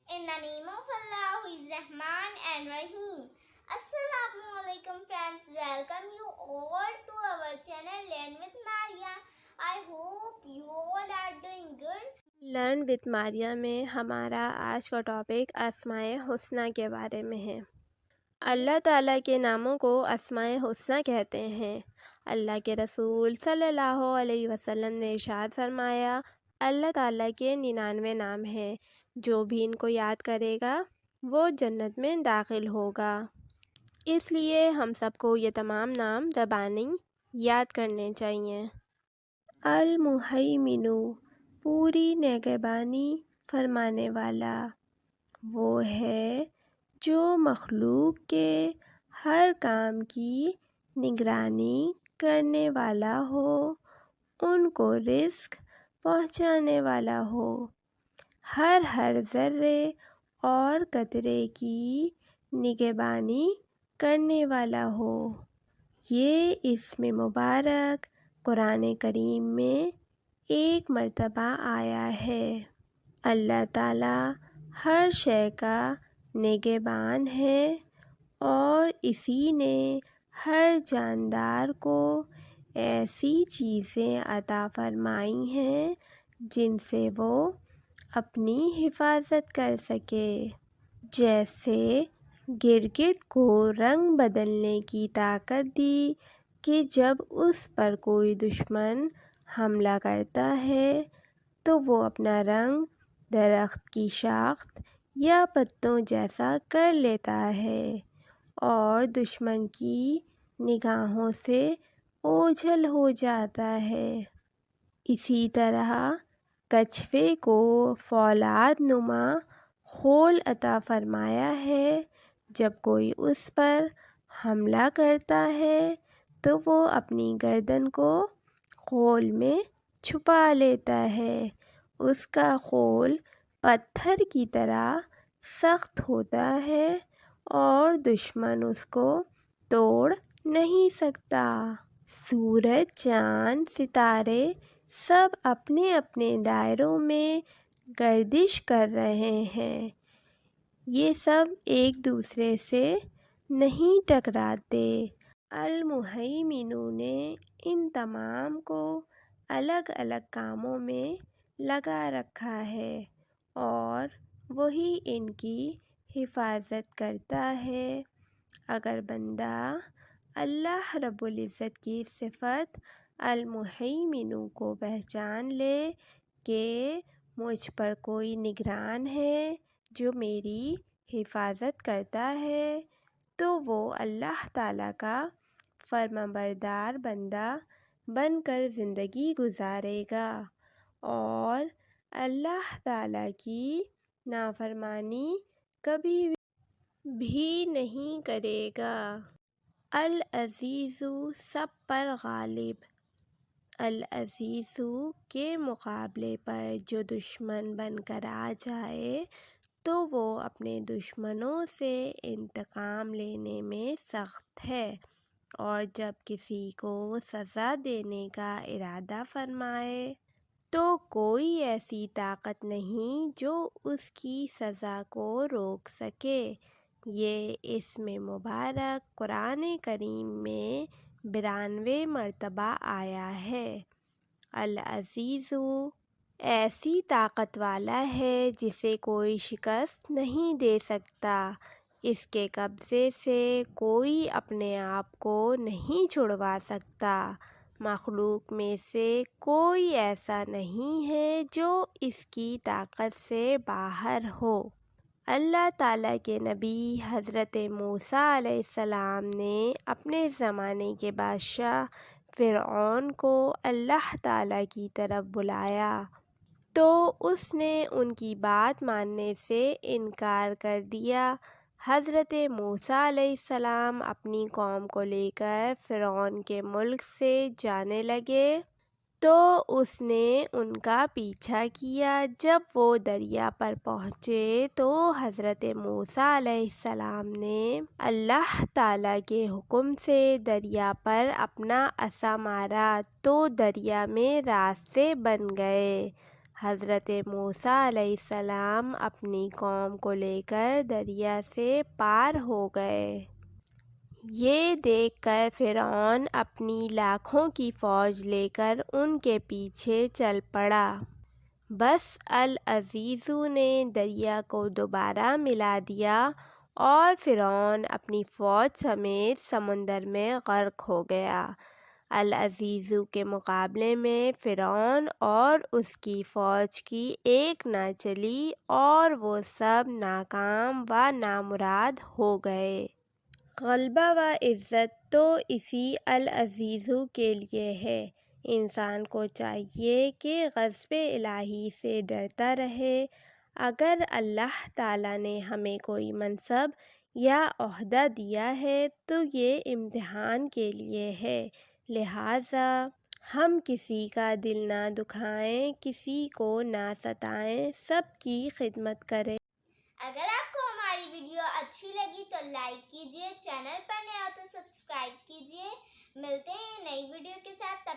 In the name of Allah, who is Rahman and Rahim. Assalamu alaikum friends, welcome you all to our channel Learn with Maria. I hope you all are doing good. Learn with Maria میں ہمارا آج کا topic اسماء حسنی کے بارے میں ہے۔ اللہ تعالیٰ کے ناموں کو اسماء حسنی کہتے ہیں۔ اللہ کے رسول صلی اللہ علیہ وسلم نے ارشاد فرمایا، اللہ تعالیٰ کے 99 نام ہیں، جو بھی ان کو یاد کرے گا وہ جنت میں داخل ہوگا۔ اس لیے ہم سب کو یہ تمام نام زبانی یاد کرنے چاہیے۔ المہیمن، پوری نگہبانی فرمانے والا، وہ ہے جو مخلوق کے ہر کام کی نگرانی کرنے والا ہو، ان کو رزق پہنچانے والا ہو، ہر ذرے اور قطرے کی نگہبانی کرنے والا ہو۔ یہ اسم مبارک قرآن کریم میں ایک مرتبہ آیا ہے۔ اللہ تعالیٰ ہر شے کا نگہبان ہے اور اسی نے ہر جاندار کو ایسی چیزیں عطا فرمائی ہیں جن سے وہ اپنی حفاظت کر سکے، جیسے گرگٹ کو رنگ بدلنے کی طاقت دی کہ جب اس پر کوئی دشمن حملہ کرتا ہے تو وہ اپنا رنگ درخت کی شاخت یا پتوں جیسا کر لیتا ہے اور دشمن کی نگاہوں سے اوجھل ہو جاتا ہے۔ اسی طرح کچھوے کو فولاد نما خول عطا فرمایا ہے، جب کوئی اس پر حملہ کرتا ہے تو وہ اپنی گردن کو خول میں چھپا لیتا ہے۔ اس کا خول پتھر کی طرح سخت ہوتا ہے اور دشمن اس کو توڑ نہیں سکتا۔ سورج، چاند، ستارے سب اپنے اپنے دائروں میں گردش کر رہے ہیں، یہ سب ایک دوسرے سے نہیں ٹکراتے۔ المہیمن نے ان تمام کو الگ الگ کاموں میں لگا رکھا ہے اور وہی ان کی حفاظت کرتا ہے۔ اگر بندہ اللہ رب العزت کی صفت المہیمن کو پہچان لے کہ مجھ پر کوئی نگران ہے جو میری حفاظت کرتا ہے، تو وہ اللہ تعالیٰ کا فرمانبردار بندہ بن کر زندگی گزارے گا اور اللہ تعالیٰ کی نافرمانی کبھی بھی نہیں کرے گا۔ العزیز، سب پر غالب، العزیز کے مقابلے پر جو دشمن بن کر آ جائے تو وہ اپنے دشمنوں سے انتقام لینے میں سخت ہے، اور جب کسی کو سزا دینے کا ارادہ فرمائے تو کوئی ایسی طاقت نہیں جو اس کی سزا کو روک سکے۔ یہ اسم مبارک قرآن کریم میں 92 مرتبہ آیا ہے۔ العزیز ایسی طاقت والا ہے جسے کوئی شکست نہیں دے سکتا، اس کے قبضے سے کوئی اپنے آپ کو نہیں چھڑوا سکتا، مخلوق میں سے کوئی ایسا نہیں ہے جو اس کی طاقت سے باہر ہو۔ اللہ تعالیٰ کے نبی حضرت موسیٰ علیہ السلام نے اپنے زمانے کے بادشاہ فرعون کو اللہ تعالیٰ کی طرف بلایا تو اس نے ان کی بات ماننے سے انکار کر دیا۔ حضرت موسیٰ علیہ السلام اپنی قوم کو لے کر فرعون کے ملک سے جانے لگے تو اس نے ان کا پیچھا کیا۔ جب وہ دریا پر پہنچے تو حضرت موسیٰ علیہ السلام نے اللہ تعالیٰ کے حکم سے دریا پر اپنا عصا مارا تو دریا میں راستے بن گئے۔ حضرت موسیٰ علیہ السلام اپنی قوم کو لے کر دریا سے پار ہو گئے۔ یہ دیکھ کر فرعون اپنی لاکھوں کی فوج لے کر ان کے پیچھے چل پڑا۔ بس العزیز نے دریا کو دوبارہ ملا دیا اور فرعون اپنی فوج سمیت سمندر میں غرق ہو گیا۔ العزیز کے مقابلے میں فرعون اور اس کی فوج کی ایک نہ چلی اور وہ سب ناکام و نامراد ہو گئے۔ غلبہ و عزت تو اسی العزیز کے لیے ہے۔ انسان کو چاہیے کہ غضب الہی سے ڈرتا رہے۔ اگر اللہ تعالیٰ نے ہمیں کوئی منصب یا عہدہ دیا ہے تو یہ امتحان کے لیے ہے، لہٰذا ہم کسی کا دل نہ دکھائیں، کسی کو نہ ستائیں، سب کی خدمت کریں۔ اگر آپ کو ہماری ویڈیو اچھی لگی تو لائک کیجیے، چینل پر نئے ہو تو سبسکرائب کیجیے۔ ملتے ہیں نئی ویڈیو کے ساتھ۔